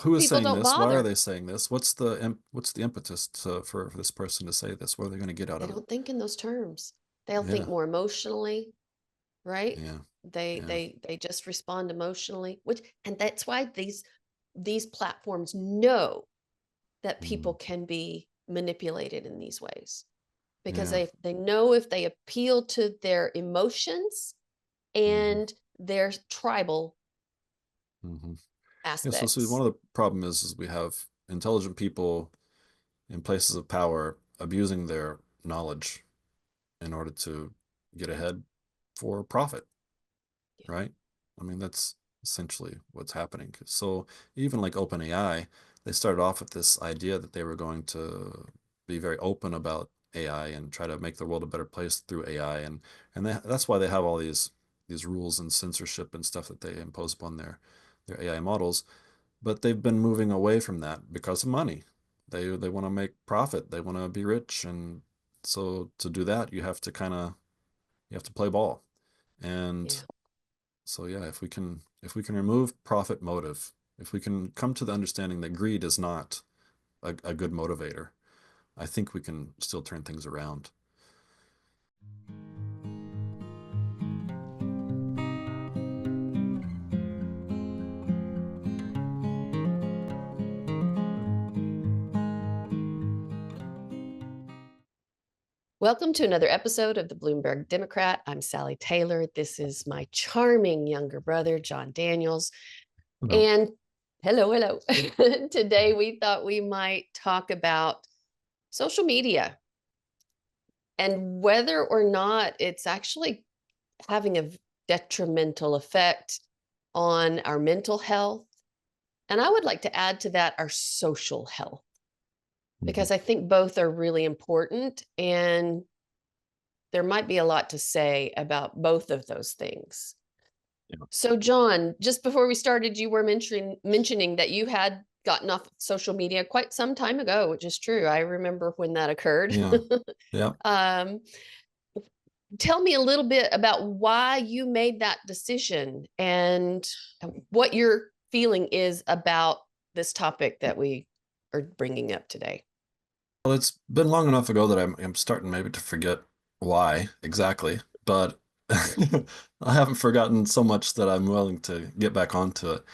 who is People saying don't this? Why are bother. they saying this? What's the impetus for this person to say this? What are they going to get out They of it? don't think in those terms. They'll think Yeah, more emotionally, right? yeah, They yeah. they they just respond emotionally, which and that's why these platforms know that people Mm, can be manipulated in these ways because yeah. they know if they appeal to their emotions Hmm. and their tribal Hmm. Yeah. So, aspects. one of the problem is we have intelligent people in places of power abusing their knowledge in order to get ahead for profit, Yeah. right? I mean, that's essentially what's happening. So even like OpenAI, they started off with this idea that they were going to be very open about AI and try to make the world a better place through AI, and that's why they have all these rules and censorship and stuff that they impose upon their AI models. But they've been moving away from that because of money. They want to make profit. They want to be rich, and so to do that, you have to play ball. And Yeah. so yeah, if we can remove profit motive, if we can come to the understanding that greed is not a good motivator, I think we can still turn things around. Welcome to another episode of the Bloomburg Democrat. I'm Sally Taylor. This is my charming younger brother, John Daniels. No. And hello, hello. Today we thought we might talk about social media and whether or not it's actually having a detrimental effect on our mental health. And I would like to add to that our social health, Mhm. because I think both are really important. And there might be a lot to say about both of those things. Yeah. So, John, just before we started, you were mentioning that you had gotten off social media quite some time ago, which is true. I remember when that occurred. Yeah. Yeah. um, tell me a little bit about why you made that decision and what your feeling is about this topic that we are bringing up today. Well, it's been long enough ago that I'm starting maybe to forget why exactly, but I haven't forgotten so much that I'm willing to get back onto it.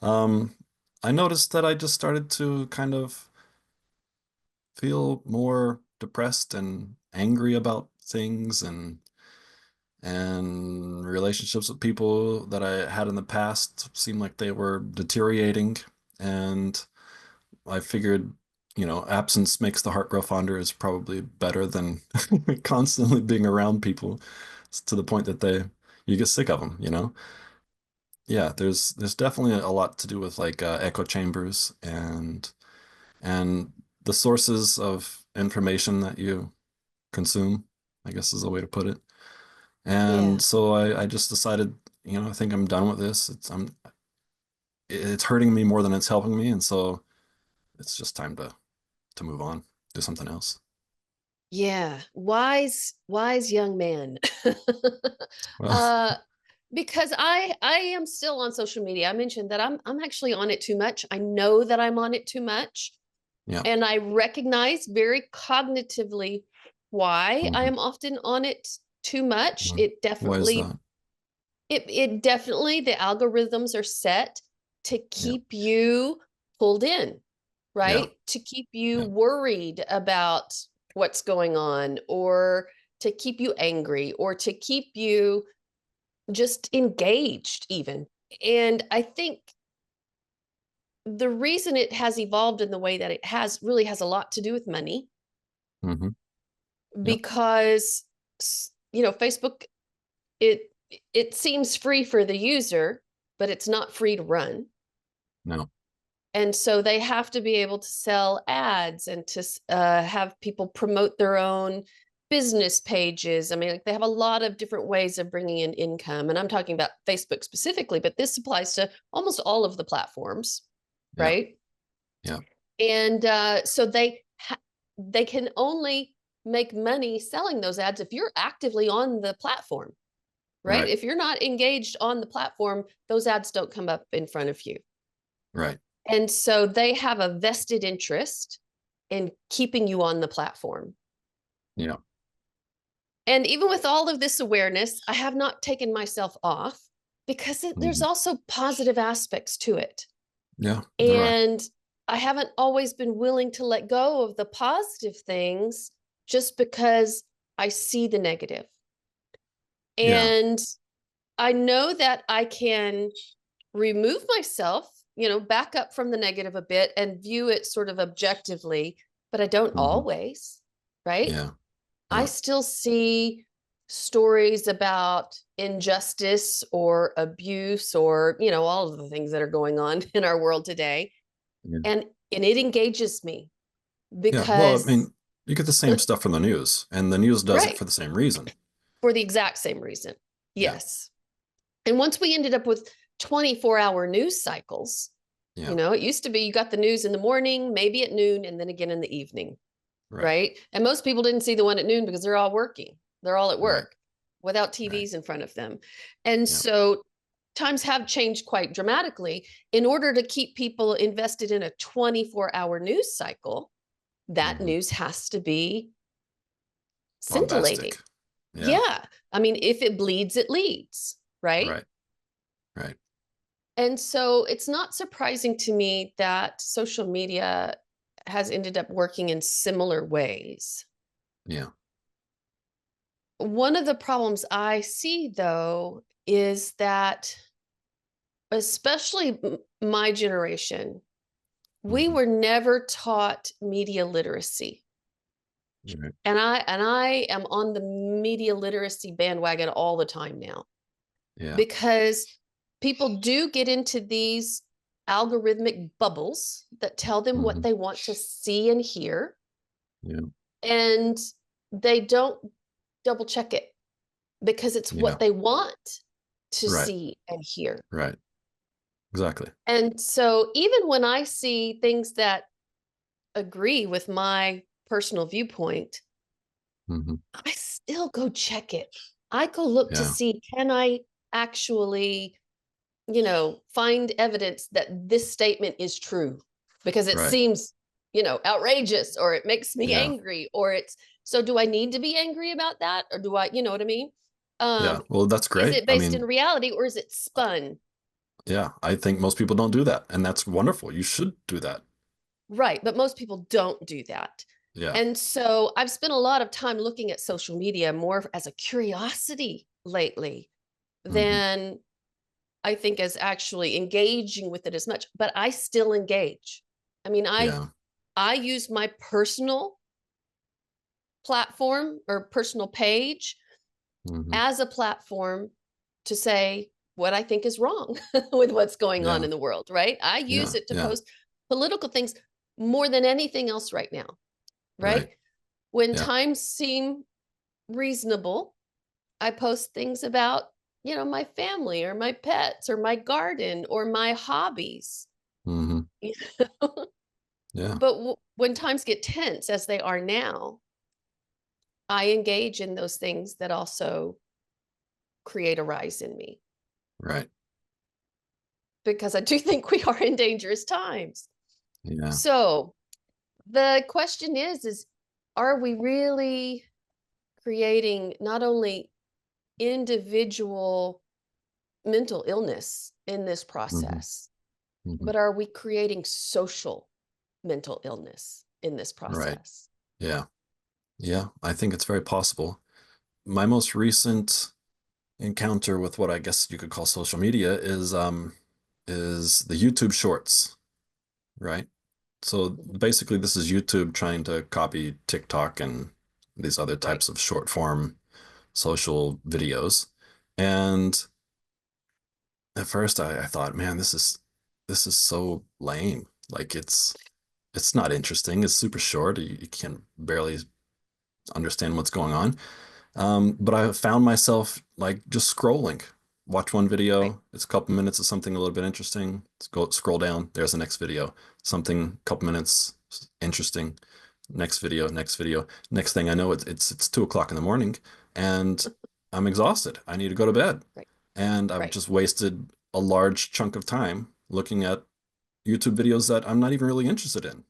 Um, I noticed that I just started to kind of feel more depressed and angry about things and relationships with people that I had in the past seemed like they were deteriorating. And I figured, absence makes the heart grow fonder is probably better than constantly being around people to the point that you get sick of them, you know? Yeah, there's definitely a lot to do with like echo chambers and the sources of information that you consume, I guess is a way to put it. And Yeah. so I just decided, I think I'm done with this. It's hurting me more than it's helping me, and so it's just time to move on, do something else. Yeah, wise young man. Well, uh because I am still on social media. I mentioned that I'm actually on it too much. I know that I'm on it too much, yeah. and I recognize very cognitively why I Hmm. am often on it too much. Hmm. Why is that? It definitely, the algorithms are set to Yeah. keep you pulled in, Yeah. right? To keep you Yeah. worried about what's going on, or to keep you angry, or to keep you just engaged, even. And I think the reason it has evolved in the way that it has really has a lot to do with money, Hmm. Yep. because Facebook, it it seems free for the user, but it's not free to run. No. And so they have to be able to sell ads and to have people promote their own business pages. I mean, like, they have a lot of different ways of bringing in income. And I'm talking about Facebook specifically, but this applies to almost all of the platforms, Yeah. right? Yeah. And so they can only make money selling those ads if you're actively on the platform, right? Right. If you're not engaged on the platform, those ads don't come up in front of you. Right. And so they have a vested interest in keeping you on the platform. Yeah. And even with all of this awareness, I have not taken myself off because there's Hmm. also positive aspects to it. Yeah. There are. And I haven't always been willing to let go of the positive things just because I see the negative. Yeah. And I know that I can remove myself, back up from the negative a bit and view it sort of objectively, but I don't Hmm. always, right? Yeah. I Yeah. still see stories about injustice or abuse or, all of the things that are going on in our world today. Yeah. And it engages me Yeah. Well, I because mean, you get the same stuff from the news, and the news does it right, for the same reason. for the exact same reason. Yeah. Yes. And once we ended up with 24-hour news cycles, Yeah. it used to be you got the news in the morning, maybe at noon, and then again in the evening, Right. right? And most people didn't see the one at noon because they're all working. They're all at Right. work without Right. TVs in front of them. And Yeah. so times have changed quite dramatically. In order to keep people invested in a 24-hour news cycle, that Hmm. news has to be scintillating. Bombastic. Yeah. Yeah. I mean, if it bleeds, it leads, right? Right. Right. And so it's not surprising to me that social media has ended up working in similar ways. Yeah. One of the problems I see, though, is that, especially my generation, we Hmm. were never taught media literacy. Right. And I am on the media literacy bandwagon all the time now Yeah. because people do get into these algorithmic bubbles that tell them what Hmm. they want to see and hear, Yeah. and they don't double check it because it's Yeah. what they want to Right. see and hear. Right. Exactly. And so even when I see things that agree with my personal viewpoint, Hmm. I still go check it. I go look to Yeah. see, can I actually, find evidence that this statement is true because it Right. seems, outrageous, or it makes me Yeah. angry, or so do I need to be angry about that? Or do I, you know what I mean? Yeah. Um, Well, that's is great. it I based in mean, reality or is it spun? yeah, I think most people don't do that, and that's wonderful. You should do that. Right, but most people don't do that. Yeah. And so I've spent a lot of time looking at social media more as a curiosity lately Hmm. than I think as actually engaging with it as much, but I still engage. I mean, I Yeah. I use my personal platform or personal page Hmm. as a platform to say what I think is wrong with what's going on Yeah. in the world, right? I use Yeah. it to Yeah. post political things more than anything else right now, right? Right. When Yeah. times seem reasonable, I post things about, my family or my pets or my garden or my hobbies. Hmm. Yeah. But when times get tense, as they are now, I engage in those things that also create a rise in me Right. because I do think we are in dangerous times. Yeah. So the question is, are we really creating not only individual mental illness in this Hmm. process, Hmm. but are we creating social mental illness in this Right. process? Yeah. Yeah. I think it's very possible. My most recent encounter with what I guess you could call social media is the YouTube Shorts, right? So basically this is YouTube trying to copy TikTok and these other Right. types of short form social videos. And at first I thought, man, this is so lame. Like it's not interesting. It's super short. You can barely understand what's going on. But I found myself like just scrolling. Watch one Right. video, it's a couple minutes of something a little bit interesting. Let's go scroll down. There's the next video. Something, couple minutes, interesting. Next video, next video. Next thing I know, it's 2 o'clock in the morning, and I'm exhausted. I need to go to bed, Right. and I've Right. just wasted a large chunk of time looking at YouTube videos that I'm not even really interested in.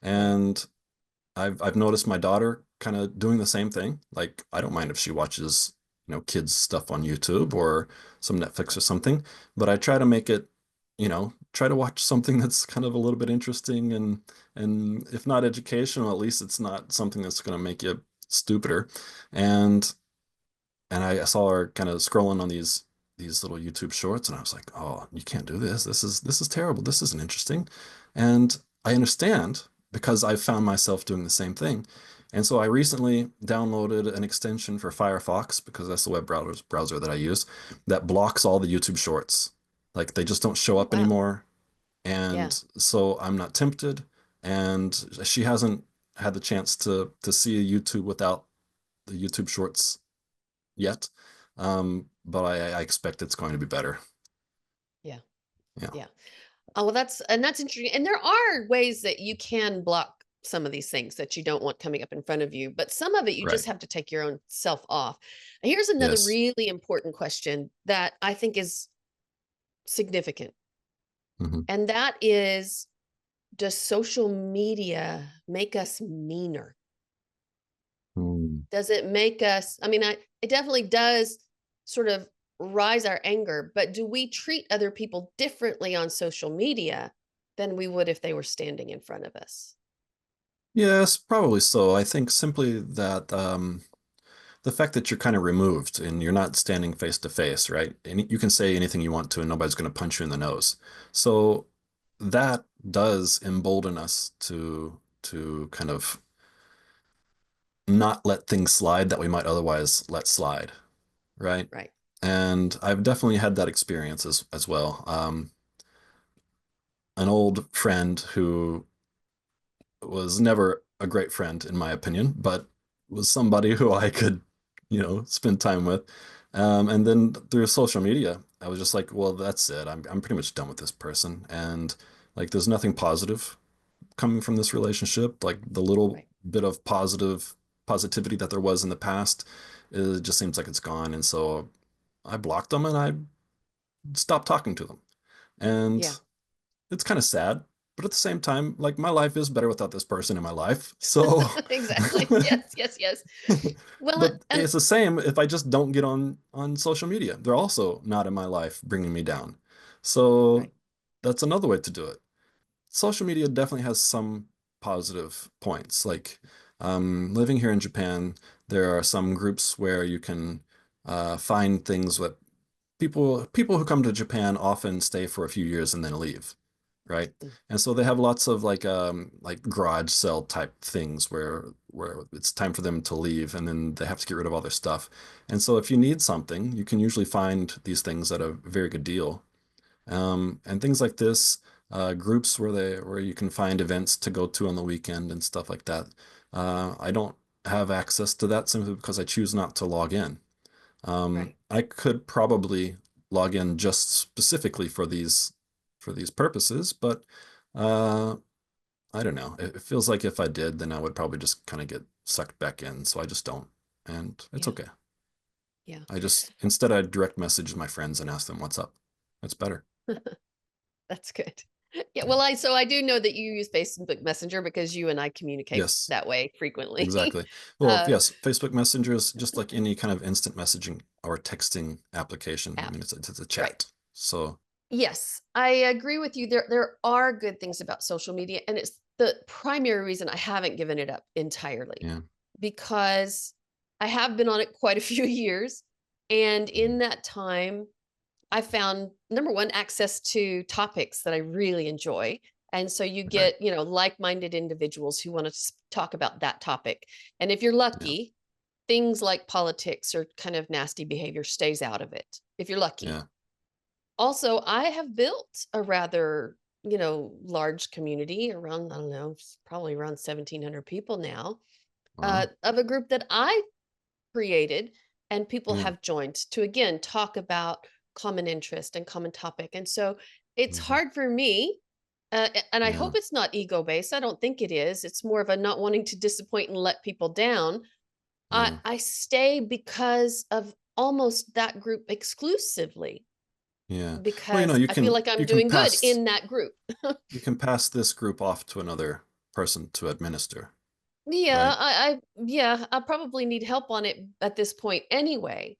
Right. And I've noticed my daughter kind of doing the same thing. Like, I don't mind if she watches, kids stuff on YouTube or some Netflix or something, but I try to make it, try to watch something that's kind of a little bit interesting and if not educational, at least it's not something that's going to make you stupider. And and I saw her kind of scrolling on these little YouTube shorts, and I was like, "Oh, you can't do this. This is terrible. This isn't interesting." And I understand because I found myself doing the same thing. And so I recently downloaded an extension for Firefox because that's the web browser that I use that blocks all the YouTube shorts. Like they just don't show Oh, up wow. anymore. Yeah. And so I'm not tempted. And she hasn't had the chance to see a YouTube without the YouTube shorts yet. But I expect it's going to be better. Yeah. Yeah, Yeah. Oh, well, that's interesting. And there are ways that you can block some of these things that you don't want coming up in front of you, but some of it you right. just have to take your own self off. Here's another Yes. really important question that I think is significant. Hmm. And that is, does social media make us meaner? Mm. Does it make us, it definitely does sort of rise our anger, but do we treat other people differently on social media than we would if they were standing in front of us? Yes, probably so. I think simply that the fact that you're kind of removed and you're not standing face to face, right? And you can say anything you want to, and nobody's going to punch you in the nose. So that does embolden us to kind of not let things slide that we might otherwise let slide, right? Right. And I've definitely had that experience as well. An old friend who was never a great friend, in my opinion, but was somebody who I could, spend time with. And then through social media, I was just like, well, that's it. I'm pretty much done with this person. And like, there's nothing positive coming from this relationship. Like the little Right. bit of positivity that there was in the past, it just seems like it's gone. And so I blocked them and I stopped talking to them. And Yeah. it's kind of sad, but at the same time, like my life is better without this person in my life. So, Exactly. Yes, yes, yes. Well, but it's the same if I just don't get on social media. They're also not in my life bringing me down. So right. that's another way to do it. Social media definitely has some positive points. Like living here in Japan, there are some groups where you can find things that people who come to Japan often stay for a few years and then leave, right? Mm. And so they have lots of like garage sale type things where it's time for them to leave and then they have to get rid of all their stuff. And so if you need something, you can usually find these things at a very good deal. And things like this, groups where you can find events to go to on the weekend and stuff like that. I don't have access to that simply because I choose not to log in. Right. I could probably log in just specifically for these purposes, but uh, I don't know. It feels like if I did, then I would probably just kind of get sucked back in. So I just don't, and it's Yeah. okay. Yeah. I just instead I direct message my friends and ask them what's up. That's better. That's good. Yeah, Yeah. well, I do know that you use Facebook Messenger because you and I communicate Yes, that way frequently. exactly. Well, uh, yes, Facebook Messenger is just like any kind of instant messaging or texting application. I app, mean, it's a right. chat. So Yes, I agree with you. There are good things about social media, and it's the primary reason I haven't given it up entirely yeah. because I have been on it quite a few years, and in Mhm. that time, I found number one, access to topics that I really enjoy. And so you Right. get, like-minded individuals who want to talk about that topic. And if you're Yeah. lucky, things like politics or kind of nasty behavior stays out of it, if you're lucky. Yeah. Also, I have built a rather, large community around, I don't know, probably around 1,700 people now, Wow. of a group that I created and people Yeah. have joined to again talk about common interest and common topic. And so it's Hmm. hard for me, and I Yeah. hope it's not ego based. I don't think it is. It's more of a not wanting to disappoint and let people down. I Yeah. I stay because of almost that group exclusively. Yeah. Well, because I feel like I'm doing good in that group. you can pass this group off to another person to administer, Yeah, right? yeah, I probably need help on it at this point anyway.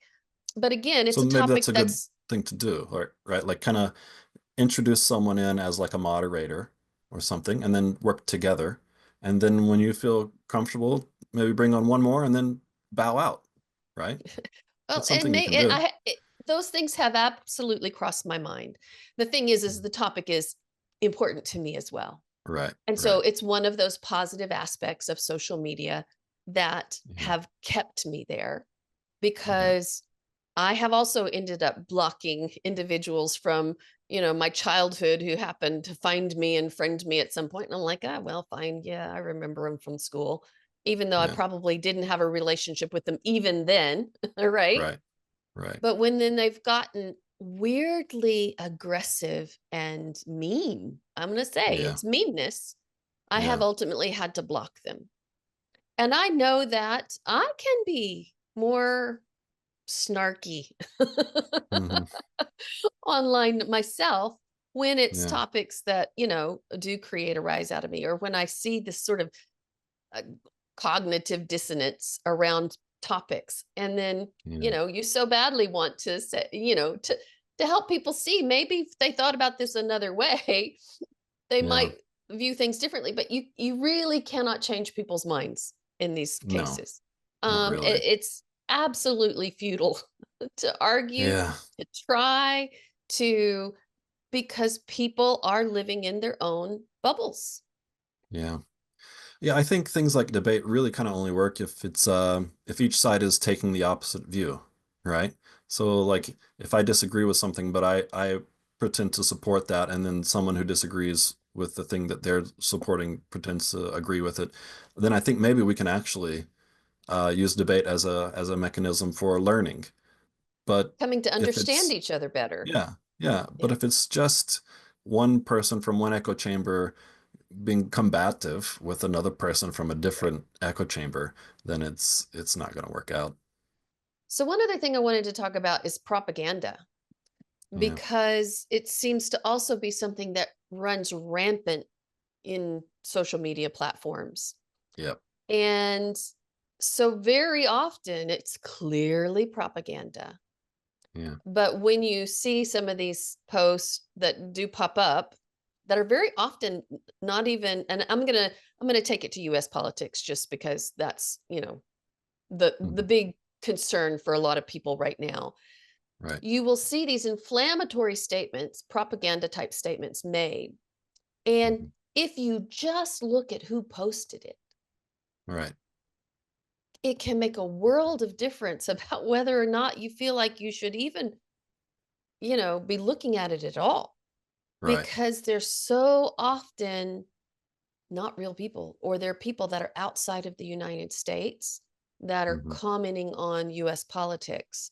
But again, it's So a maybe that's topic a good that's thing to do, right? Like kind of introduce someone in as like a moderator or something, and then work together. And then when you feel comfortable, maybe bring on one more and then bow out, right? well, That's and something you may can do. those things have absolutely crossed my mind. The thing is the topic is important to me as well. Right, And so right. it's one of those positive aspects of social media that Yeah, have kept me there yeah, because I have also ended up blocking individuals from, my childhood who happened to find me and friend me at some point. And I'm like, ah, well, fine. Yeah, I remember them from school, even though I yeah. probably didn't have a relationship with them even then. Right. Right, right. But when then they've gotten weirdly aggressive and mean, I'm going to say Yeah, it's meanness, I have yeah. ultimately had to block them. And I know that I can be more snarky Hmm. online myself when it's Yeah, topics that, do create a rise out of me, or when I see this sort of uh, cognitive dissonance around topics. And then, yeah, you so badly want to say, to help people see maybe if they thought about this another way, they yeah. might view things differently, but you really cannot change people's minds in these No, cases. not really. It's absolutely futile to argue, Yeah, to try to, because people are living in their own bubbles. yeah. Yeah, I think things like debate really kind of only work if each side is taking the opposite view, right? So like if I disagree with something, but I pretend to support that, and then someone who disagrees with the thing that they're supporting pretends to agree with it, then I think maybe we can actually use debate as a mechanism for learning. But Coming to if understand it's each other better. yeah, yeah, but Yeah. if it's just one person from one echo chamber being combative with another person from a Right. different echo chamber, then it's not going to work out. So one other thing I wanted to talk about is propaganda, Yeah, because it seems to also be something that runs rampant in social media platforms. yeah, And so very often it's clearly propaganda. yeah, But when you see some of these posts that do pop up that are very often not even, and I'm going to take it to US politics just because that's, the mhm, big concern for a lot of people right now. right, You will see these inflammatory statements, propaganda type statements made. And mhm, if you just look at who posted it, right, it can make a world of difference about whether or not you feel like you should even, be looking at it at all, right, because they're so often not real people, or they're people that are outside of the United States that are hmm, commenting on US politics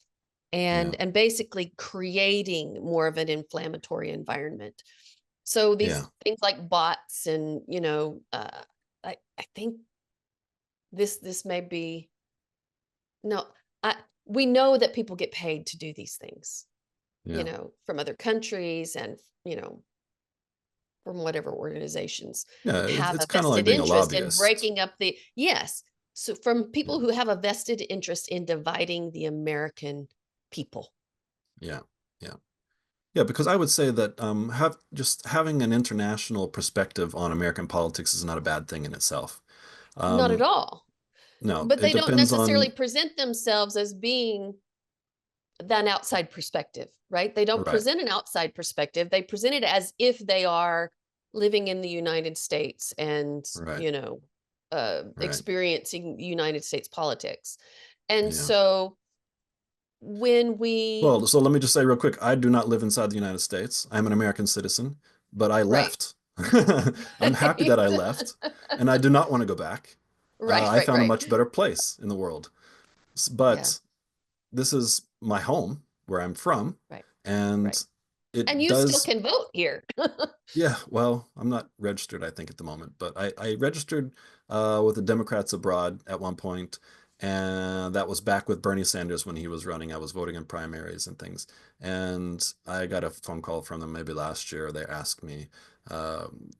yeah, and basically creating more of an inflammatory environment. So yeah, these things like bots and, I think this may be, no, I we know that people get paid to do these things, yeah, from other countries and, from whatever organizations yeah. have It's a kind of like vested being a interest in lobbyist. breaking up the, yes. So from Yeah, people who have a vested interest in dividing the American people. yeah, yeah, yeah. Because I would say that have just having an international perspective on American politics is not a bad thing in itself. Not at Um, all. no, But it they don't depends necessarily on present themselves as being an outside perspective, right? They don't right, present an outside perspective. They present it as if they are living in the United States and, right, right, experiencing United States politics. And yeah. so when we, Well, so let me just say real quick, I do not live inside the United States. I'm an American citizen, but I right. left. I'm happy that I left, and I do not want to go back. Right, I right, found a right. much better place in the world. Yeah, But this is my home, where I'm from, right, right. and And it you still does, can vote here. yeah, well, I'm not registered, I think, at the moment, but I registered with the Democrats abroad at one point, And that was back with Bernie Sanders when he was running. I was voting in primaries and things. And I got a phone call from them maybe last year. They asked me, um,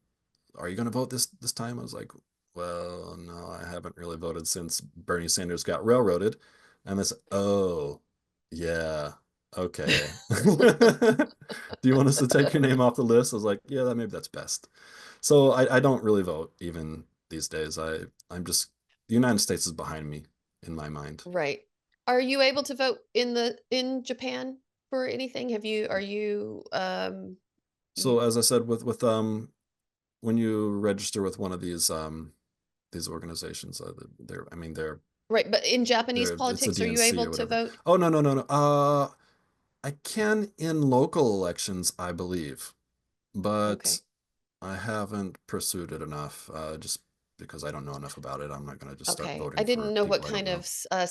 "Are you going to vote this time?" I was like, "Well, no, I haven't really voted since Bernie Sanders got railroaded." And they said, "Oh, yeah, okay. Do you want us to take your name off the list?" I was like, "Yeah, maybe that's best." So I don't really vote even these days. I'm just the United States is behind me in my mind. Right. Are you able to vote in Japan for anything? Are you So as I said, with when you register with one of these organizations, they're I mean right, but in Japanese it's a politics, are you DNC able or to whatever. vote? Oh, no, no, no, no. I can in local elections, I believe, but Okay. I haven't pursued it enough. Just because I don't know enough about it, I'm not going to just start Okay. I voting for didn't know what people I don't kind of know.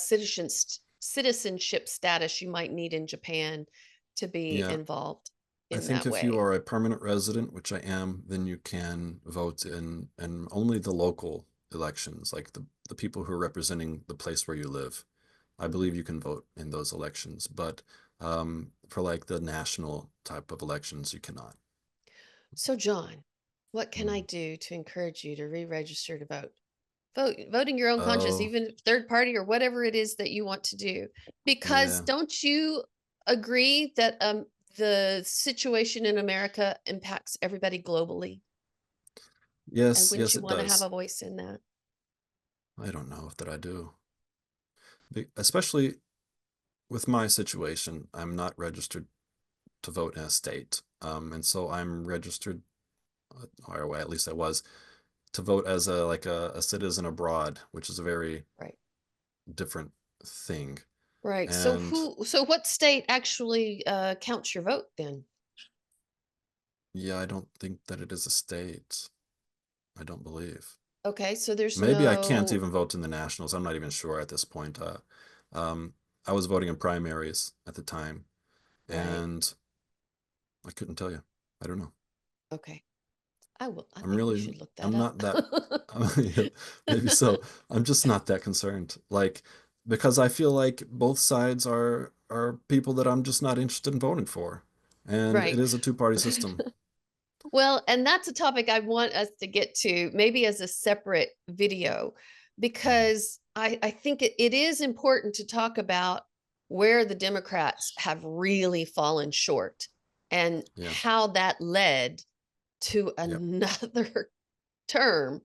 citizenship status you might need in Japan to be Yeah, involved I in think that if you way. are a permanent resident, which I am, then you can vote in only the local elections, like the people who are representing the place where you live. I believe you can vote in those elections, but for like the national type of elections, you cannot. So, John, what can I Mm. do to encourage you to re-register to vote? Voting your own conscience, Oh, even third party or whatever it is that you want to do. Because yeah. don't you agree that the situation in America impacts everybody globally? And Yes, wouldn't yes, you it want to have does. a voice in that? I don't know if that I do. Especially with my situation, I'm not registered to vote in a state. And so I'm registered, or at least I was, to vote as a citizen abroad, which is a very Right. different thing. Right. And So what state actually counts your vote then? yeah, I don't think that it is a state. I don't believe. Okay, so there's Maybe I can't no, even vote in the nationals. I'm not even sure at this point. Um, I was voting in primaries at the time, right. and I couldn't tell you. I don't know. Okay. I I'm think we really, should look that I'm up. not that, yeah, maybe so. I'm just not that concerned. Like, because I feel like both sides are people that I'm just not interested in voting for. And it Right. is a two-party system. Well, and that's a topic I want us to get to maybe as a separate video, Mhm. because I think it is important to talk about where the Democrats have really fallen short and Yeah. how that led to Yep. another term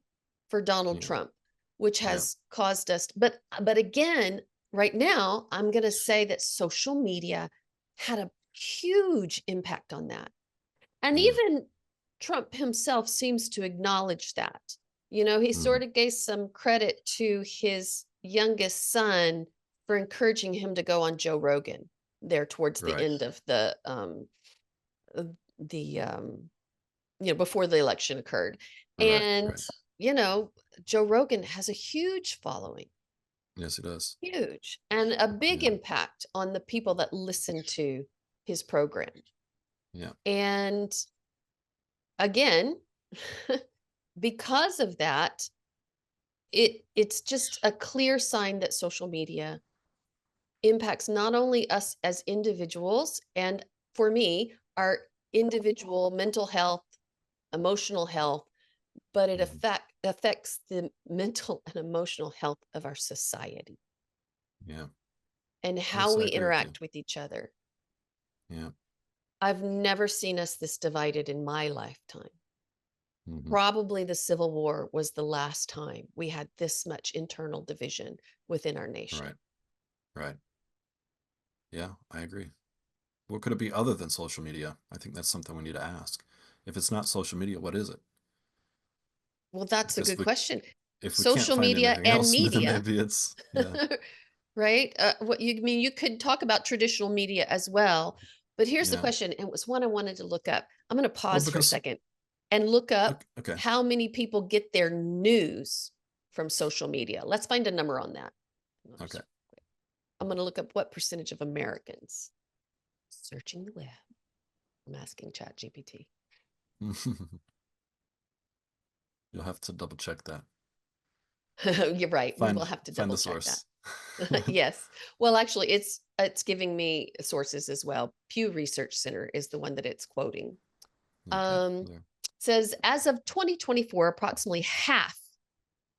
for Donald Yeah. Trump, which Yeah. has caused us, but again, right now, I'm going to say that social media had a huge impact on that. And Yeah. even Trump himself seems to acknowledge that. You know, he Hmm. sort of gave some credit to his youngest son for encouraging him to go on Joe Rogan there towards the Right. end of uh, the before the election occurred. Right. And Right. you know, Joe Rogan has a huge following, Yes, it does. huge, and a big Yeah. impact on the people that listen to his program. Yeah. And again, because of that, it's just a clear sign that social media impacts not only us as individuals and, for me, our individual mental health, emotional health, but it Hmm. affects the mental and emotional health of our society Yeah. and how Yes, I we agree with you. interact with each other. Yeah. I've never seen us this divided in my lifetime. Hmm. Probably the Civil War was the last time we had this much internal division within our nation. Right. Right. Yeah, I agree. What could it be other than social media? I think that's something we need to ask. If it's not social media, what is it? Well, that's a Because good question. if we can't Social find media anything and else, then media, maybe it's yeah, right? What you mean, you could talk about traditional media as well, but here's the yeah. question, and it was one I wanted to look up. I'm going to Well, pause for a because second and look up okay, how many people get their news from social media. Let's find a number on that. okay. I'm going to look up what percentage of Americans searching the web. I'm asking Chat GPT. You'll have to double check that. You're right. We will Find have to find double the check that. source. Yes. Well, actually, it's giving me sources as well. Pew Research Center is the one that it's quoting. Okay. Um, Yeah. says as of 2024, approximately half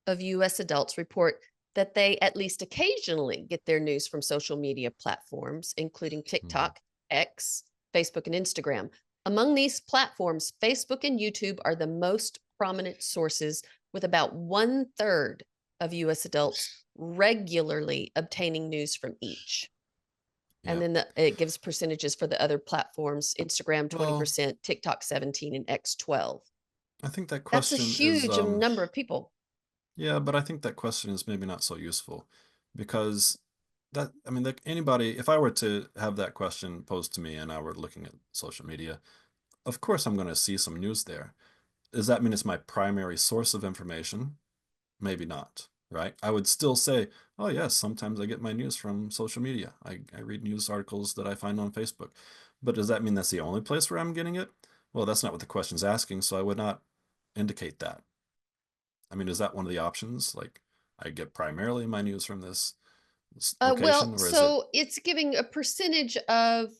of US adults report that they at least occasionally get their news from social media platforms, including Mhm. TikTok, X, Facebook, and Instagram. Among these platforms, Facebook and YouTube are the most prominent sources, with about one third of US adults regularly obtaining news from each. And Yeah. then it gives percentages for the other platforms: Instagram Well, 20%, TikTok 17, and X 12. I think that That's a question is huge number of people. yeah, but I think that question is maybe not so useful because that, I mean, like anybody, if I were to have that question posed to me and I were looking at social media, of course I'm going to see some news there. Does that mean it's my primary source of information? Maybe not, right? I would still say, oh, yes, sometimes I get my news from social media. I read news articles that I find on Facebook. But does that mean that's the only place where I'm getting it? Well, that's not what the question's asking, so I would not indicate that. I mean, is that one of the options? Like, I get primarily my news from this location, Well, or is it? so it's giving a percentage of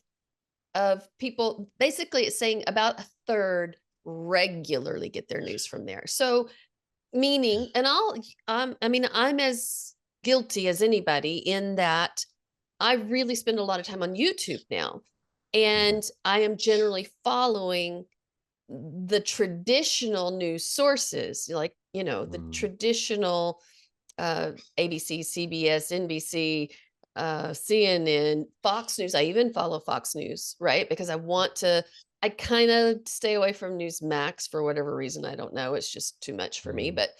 people. Basically, it's saying about a third regularly get their news from there. So meaning, and I mean, I'm as guilty as anybody in that I really spend a lot of time on YouTube now, Mhm. and I am generally following the traditional news sources, like, the Mm, traditional ABC, CBS, NBC, CNN, Fox News. I even follow Fox News, right? Because I kind of stay away from Newsmax for whatever reason. I don't know. It's just too much for me. mm, But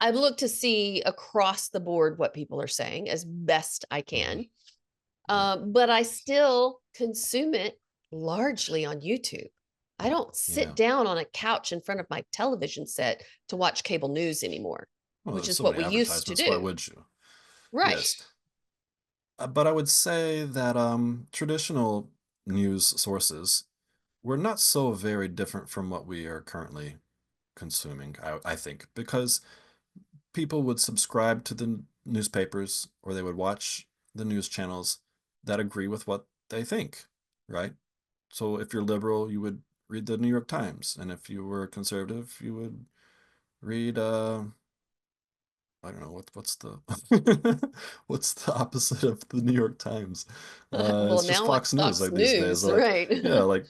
I look to see across the board what people are saying as best I mhm. can. Yeah, But I still consume it largely on YouTube. I don't sit yeah. down on a couch in front of my television set to watch cable news anymore, Well, which there's is so what many we used to advertisements. Why do. would you? Right. Yes. But I would say that traditional news sources were not so very different from what we are currently consuming, I think, because people would subscribe to the newspapers or they would watch the news channels that agree with what they think, right? So if you're liberal, you would read the New York Times, and if you were conservative, you would read I don't know what's the what's the opposite of the New York Times? Well, It's just now Fox it's News Fox like these days. News, Like right? yeah, like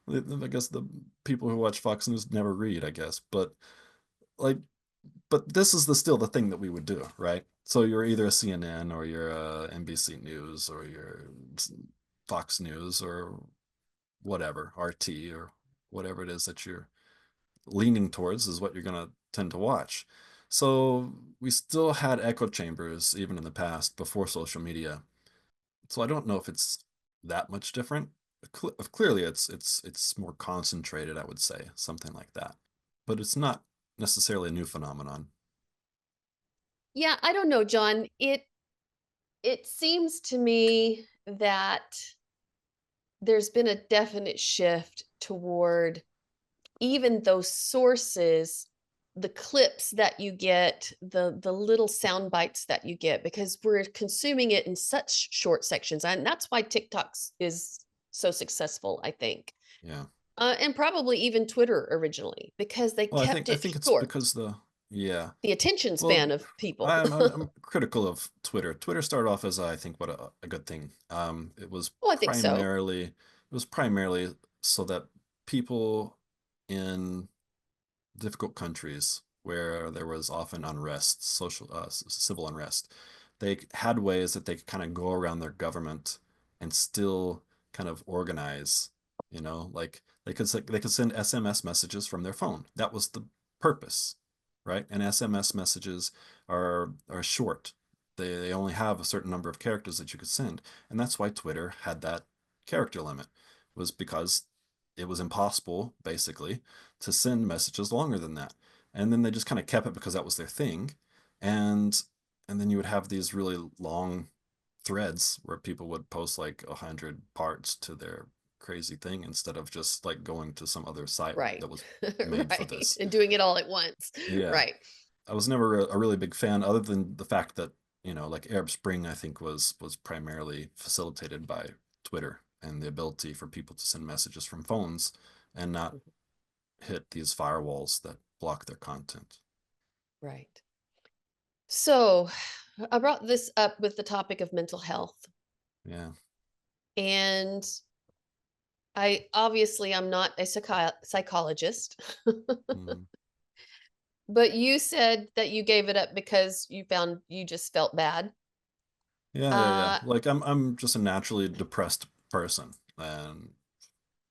I guess the people who watch Fox News never read, I guess. Like but this is the still the thing that we would do, right? So you're either a CNN or you're a NBC News or you're Fox News or whatever, RT or whatever it is that you're leaning towards is what you're going to tend to watch. So we still had echo chambers even in the past before social media. So I don't know if it's that much different. Clearly, it's more concentrated, I would say, something like that. But it's not necessarily a new phenomenon. Yeah, I don't know, John. It seems to me that there's been a definite shift toward even those sources, the clips that you get, the little sound bites that you get, because we're consuming it in such short sections. And that's why TikToks is so successful, I think. Yeah. And probably even Twitter originally, because they Well, kept I it think it's short, because yeah. the attention Well, span of people. I'm critical of Twitter. Twitter started off as I think what a good thing. Oh, I think so. It was primarily so that people in difficult countries where there was often unrest, civil unrest, they had ways that they could kind of go around their government and still kind of organize, like they could send SMS messages from their phone. That was the purpose, right? And SMS messages are short. They only have a certain number of characters that you could send, and that's why Twitter had that character limit, was because it was impossible, basically, to send messages longer than that. And then they just kind of kept it because that was their thing. And and then you would have these really long threads where people would post like 100 parts to their crazy thing instead of just like going to some other site Right. that was made for Right. this. And doing it all at once. Yeah. Right. I was never a really big fan, other than the fact that like Arab Spring, I think was primarily facilitated by Twitter and the ability for people to send messages from phones and not Mhm. hit these firewalls that block their content. Right. So I brought this up with the topic of mental health. Yeah. And I'm not a psychologist, Mm. but you said that you gave it up because you found you just felt bad. Yeah, yeah, yeah. Uh, Like I'm just a naturally depressed person, and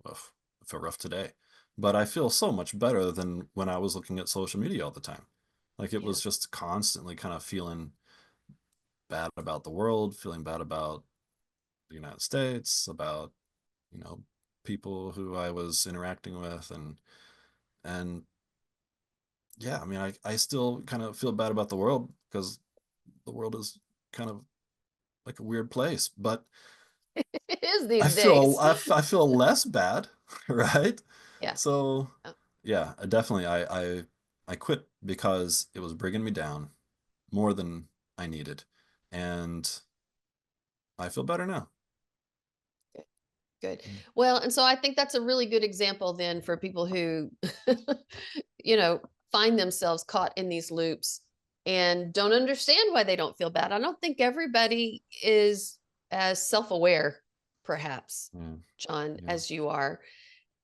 oof, I feel rough today. But I feel so much better than when I was looking at social media all the time. Like it yeah. was just constantly kind of feeling bad about the world, feeling bad about the United States, about, you know, people who I was interacting with, and yeah, I mean I still kind of feel bad about the world because the world is kind of like a weird place, but It is these days. I feel less bad, right? Yeah. So Oh, yeah, definitely I quit because it was bringing me down more than I needed, and I feel better now. good. Good. Mm. Well, and so I think that's a really good example then for people who, you know, find themselves caught in these loops and don't understand why they don't feel bad. I don't think everybody is as self-aware, perhaps, Yeah, John, yeah, as you are.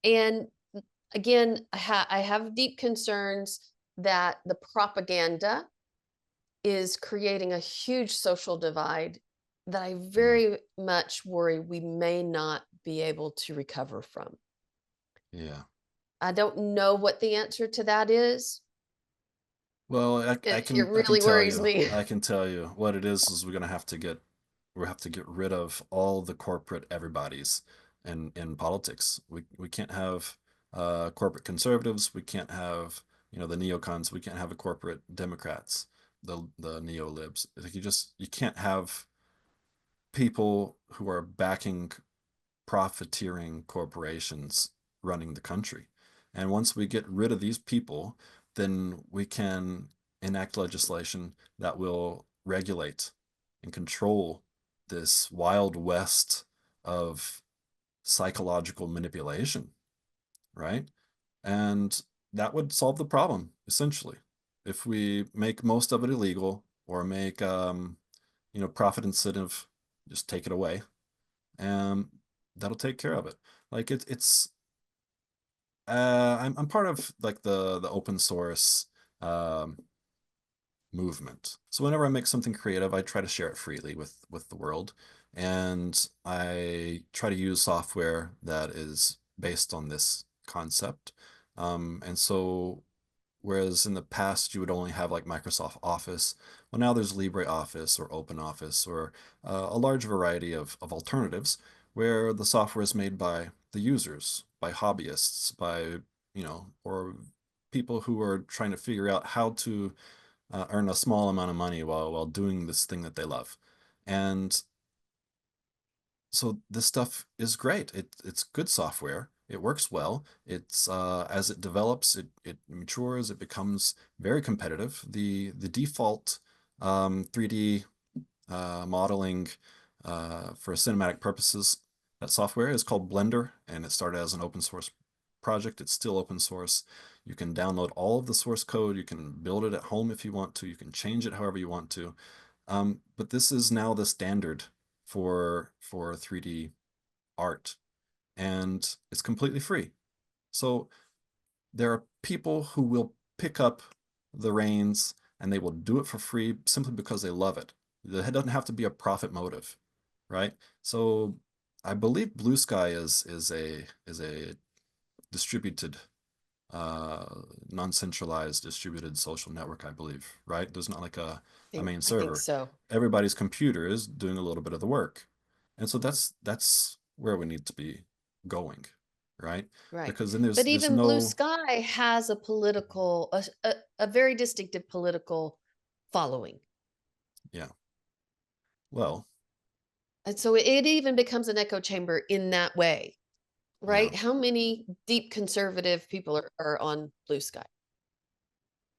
And again, I have deep concerns that the propaganda is creating a huge social divide that I mm, very much worry we may not be able to recover from. yeah. I don't know what the answer to that is. Well, It really worries me. I can tell you what it is we're gonna have to get rid of all the corporate everybody's in politics. We can't have corporate conservatives. We can't have, the neocons. We can't have the corporate Democrats, the neo-libs. Like you can't have people who are backing profiteering corporations running the country. And once we get rid of these people, then we can enact legislation that will regulate and control this wild west of psychological manipulation, right? And that would solve the problem, essentially. If we make most of it illegal or make, profit incentive, just take it away, and that'll take care of it. Like it's I'm part of like the open source um movement. So whenever I make something creative, I try to share it freely with the world, and I try to use software that is based on this concept. And so whereas in the past you would only have like Microsoft Office, well now there's LibreOffice or OpenOffice or a large variety of alternatives where the software is made by the users, by hobbyists, by, or people who are trying to figure out how to earn a small amount of money while doing this thing that they love. And so this stuff is great. It's good software. It works well. It's as it develops, it matures, it becomes very competitive. The default 3D modeling for cinematic purposes, that software is called Blender, and it started as an open source project. It's still open source. You can download all of the source code. You can build it at home if you want to. You can change it however you want to. But this is now the standard for 3D art, and it's completely free. So there are people who will pick up the reins and they will do it for free simply because they love it. It doesn't have to be a profit motive, right? So I believe Blue Sky is a distributed, uh, non-centralized distributed social network, I believe, right? There's not like a main I think server. so. Everybody's computer is doing a little bit of the work. And so that's where we need to be going, right? Right. Because then But there's even Blue no, Sky has a political, a very distinctive political following. yeah. Well, And so it even becomes an echo chamber in that way, yeah. right? How many deep conservative people are on Blue Sky?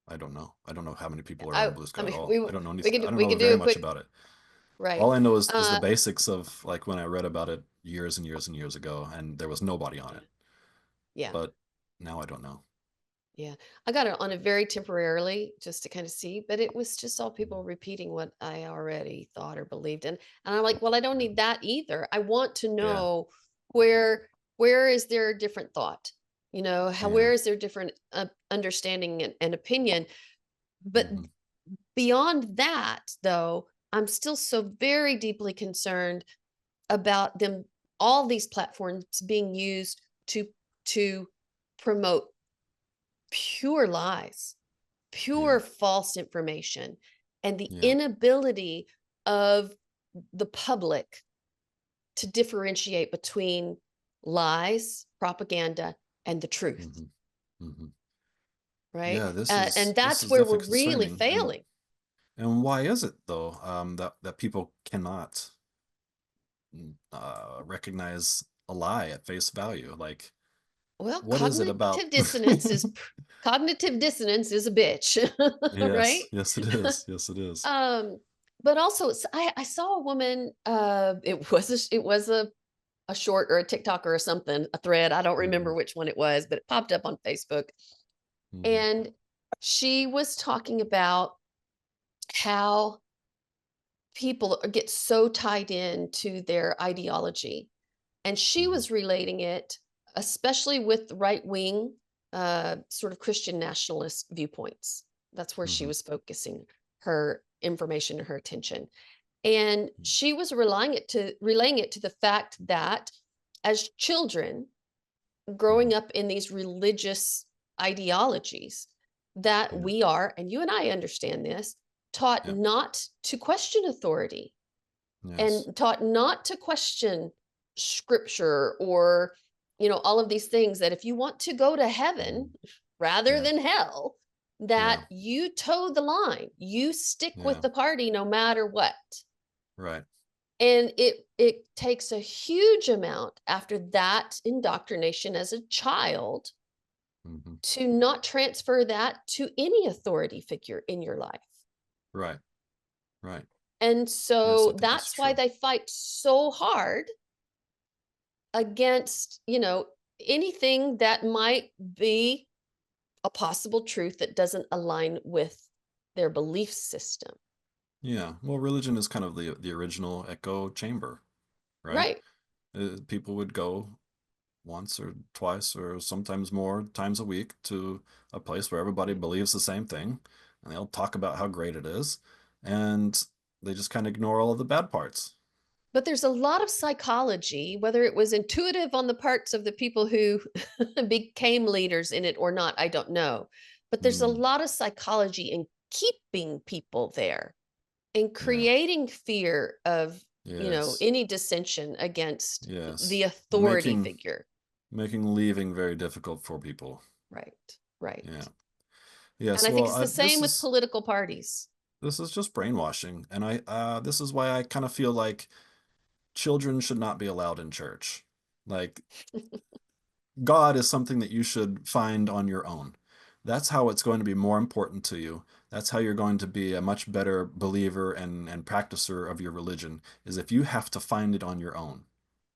I don't know. I don't know how many people are on the Blue I Sky at mean, all. I don't know anything. I don't we know could do very a much quick about it. right. All I know is the Uh, basics of like when I read about it years and years and years ago, and there was nobody on yeah, it. yeah. But now I don't know. Yeah, I got it on it very temporarily just to kind of see, but it was just all Mhm. people repeating what I already thought or believed in. And I'm like, well, I don't need that either. I want to Yeah, know where where is there a different thought? You know, how yeah. where is there different understanding and opinion? But Hmm. beyond that, though, I'm still so very deeply concerned about them all these platforms being used to promote pure lies, Yeah, pure false information, and the yeah. inability of the public to differentiate between lies, propaganda, and the truth, Hmm. Hmm. right? Yeah, And this that's is where we're definitely really concerning. failing. And why is it though, that people cannot recognize a lie at face value? Like, Well, what is it about? cognitive dissonance is a bitch, right? Yes, yes, it is. Yes, it is. Um, but also, I saw a woman. It was a short or a TikTok or something, a thread. I don't remember Hmm. which one it was, but it popped up on Facebook. Hmm. And she was talking about how people get so tied in to their ideology. And she Hmm. was relating it, especially with right wing, sort of Christian nationalist viewpoints. That's where she Hmm. was focusing her information and her attention. And she was relaying it to the fact that as children, Hmm. growing up in these religious ideologies that Yeah. we are, and you and I understand this, taught Yeah. not to question authority Yes. and taught not to question scripture or, all of these things that if you want to go to Hmm. heaven rather Yeah. than hell, Yeah. that you toe the line, you stick with Yeah. the party no matter what. Right. And it takes a huge amount after that indoctrination as a child Hmm. to not transfer that to any authority figure in your life. Right. Right. And Yes, I so think that's that's why true. they fight so hard against, anything that might be a possible truth that doesn't align with their belief system. Yeah. Well, religion is kind of the original echo chamber, right? Right. People would go once or twice or sometimes more times a week to a place where everybody Right. believes the same thing, and they'll talk about how great it is, and they just kind of ignore all of the bad parts. But there's a lot of psychology, whether it was intuitive on the parts of the people who became leaders in it or not, I don't know. But there's a Mm, lot of psychology in keeping people there and yeah. creating fear of, Yes. any dissension against the Yes. authority figure. Making leaving very difficult for people. Right. Right. Yeah. And Yes. I think Well, it's the same with political parties. this is just brainwashing, and I this is why I kind of feel like children should not be allowed in church. Like, God is something that you should find on your own. That's how it's going to be more important to you. That's how you're going to be a much better believer and practicer of your religion, is if you have to find it on your own,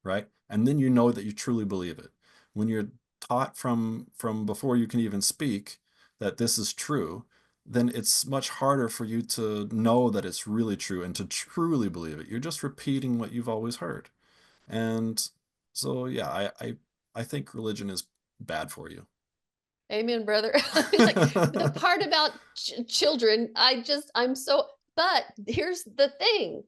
right? And then you know that you truly believe it. When you're taught from before you can even speak that this is true, then it's much harder for you to know that it's really true and to truly believe it. You're just repeating what you've always heard. And so, yeah, I think religion is bad for you. Amen, brother. Like the part about children, I'm so, but here's the thing.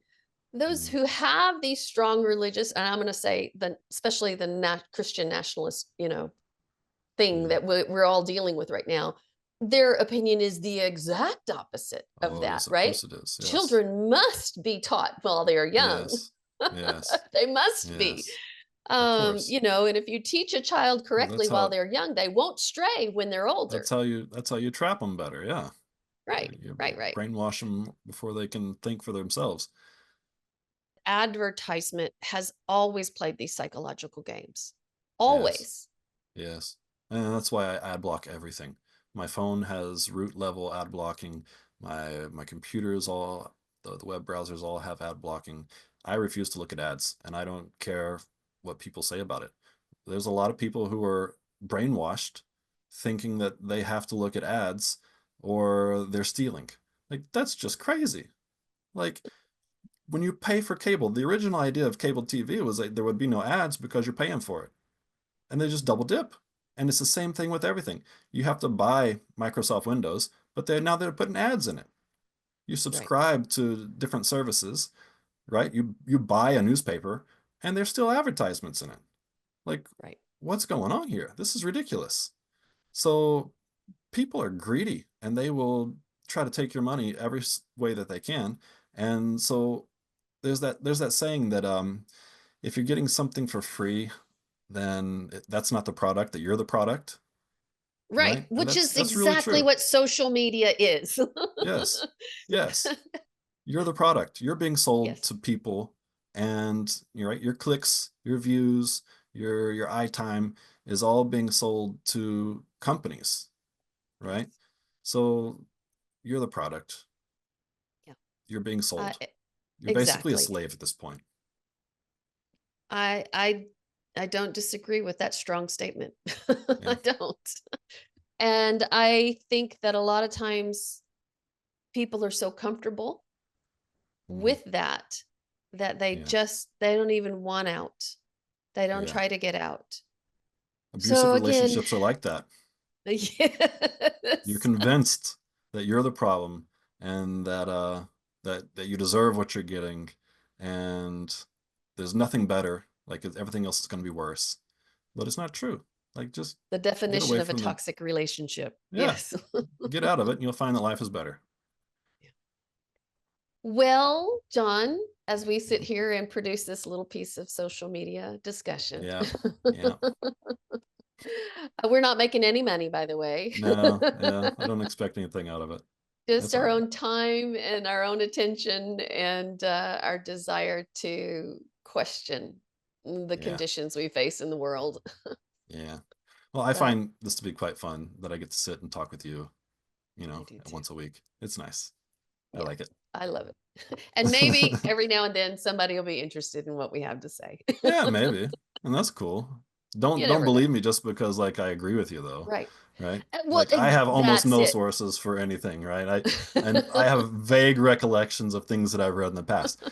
Those Mhm. who have these strong religious, and I'm going to say especially the Christian nationalist, thing Yeah. that we're all dealing with right now, their opinion is the exact opposite of Oh, that, yes, of right? course it is. Yes. Children must be taught while they're young. Yes. Yes. They must be. Yes. Of course. And if you teach a child Well, correctly while they're young, they won't stray when they're older. that's how you trap them better. Yeah. Right, You right, right. brainwash them before they can think for themselves. Advertisement has always played these psychological games. Yes. Always. Yes. And that's why I ad block everything. My phone has root level ad blocking. My computers all the web browsers all have ad blocking. I refuse to look at ads, and I don't care what people say about it. There's a lot of people who are brainwashed, thinking that they have to look at ads or they're stealing. Like that's just crazy. Like when you pay for cable, the original idea of cable TV was that there would be no ads because you're paying for it. And they just double dip. And it's the same thing with everything. You have to buy Microsoft Windows, but they're putting ads in it. You Right. subscribe to different services, right? You buy a newspaper and there's still advertisements in it. Like, Right. what's going on here? This is ridiculous. So people are greedy and they will try to take your money every way that they can. And so there's that saying that if you're getting something for free, then that's not the product, that you're the product, Right, right? And which that's is that's really exactly true. what social media is. Yes. Yes. You're the product. You're being sold Yes. to people, and you're right, your clicks, your views, your eye time is all being sold to companies, Yes. right? So you're the product. Yeah. You're being Uh, sold. e You're basically a exactly. slave at this point. I I I don't disagree with that strong statement. I Yeah. don't. And I think that a lot of times people are so comfortable Mhm. with that, that Yeah. they don't even want out. They don't Yeah. try to get out. Abusive So again, relationships are like that. You're yes, convinced that you're the problem and that you deserve what you're getting, and there's nothing better. Like everything else is going to be worse, but it's not true. Like just the get definition away of a from the toxic relationship. yeah, Yes. get out of it, and you'll find that life is better. Well, John, as we sit Yeah, here and produce this little piece of social media discussion, yeah, yeah. we're not making any money, by the way. No, yeah. I don't expect anything out of it. Just It's all our right. own time and our own attention and our desire to question the Yeah, conditions we face in the world. yeah. Well, I But find this to be quite fun that I get to sit and talk with you, I do too. once a week. It's nice. I Yeah, like it. I love it. And maybe every now and then somebody will be interested in what we have to say. Yeah, maybe. And that's cool. Don't You don't never know. believe me just because like I agree with you though, Right. right? Well, Like I have almost that's no it. sources for anything, right? And I have vague recollections of things that I've read in the past.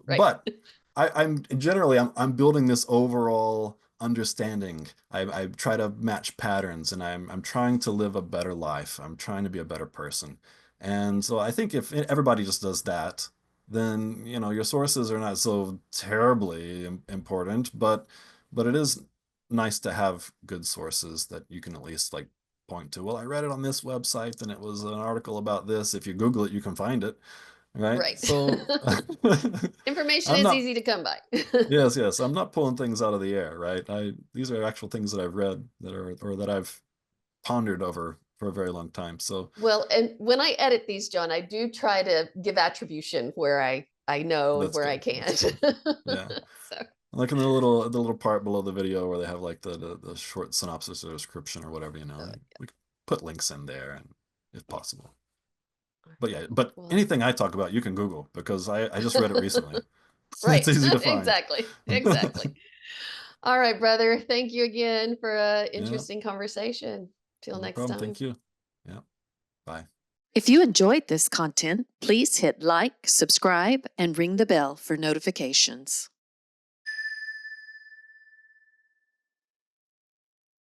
Right. But I'm building this overall understanding. I try to match patterns and I'm trying to live a better life. I'm trying to be a better person. Yeah. And so I think if everybody just does that, then your sources are not so terribly important, but it is nice to have good sources that you can at least like point to. Well, I read it on this website and it was an article about this. If you Google it, you can find it, right? Right. So Information I'm is not easy to come by. yes, yes, I'm not pulling things out of the air, right? I These are actual things that I've read that are or that I've pondered over for a very long time. So Well, and when I edit these, John, I do try to give attribution where I know and that's where I good. That's can't. good. Yeah. So, Like in the little part below the video where they have like the short synopsis or description or whatever, uh, we could put links in there and if yeah. possible. But yeah, but Well, anything I talk about, you can Google because I just read it recently. It's right. easy to find. Exactly. Exactly. All right, brother. Thank you again for a Yeah, interesting conversation. Till no next problem. time. Thank you. Yeah, bye. If you enjoyed this content, please hit like, subscribe, and ring the bell for notifications.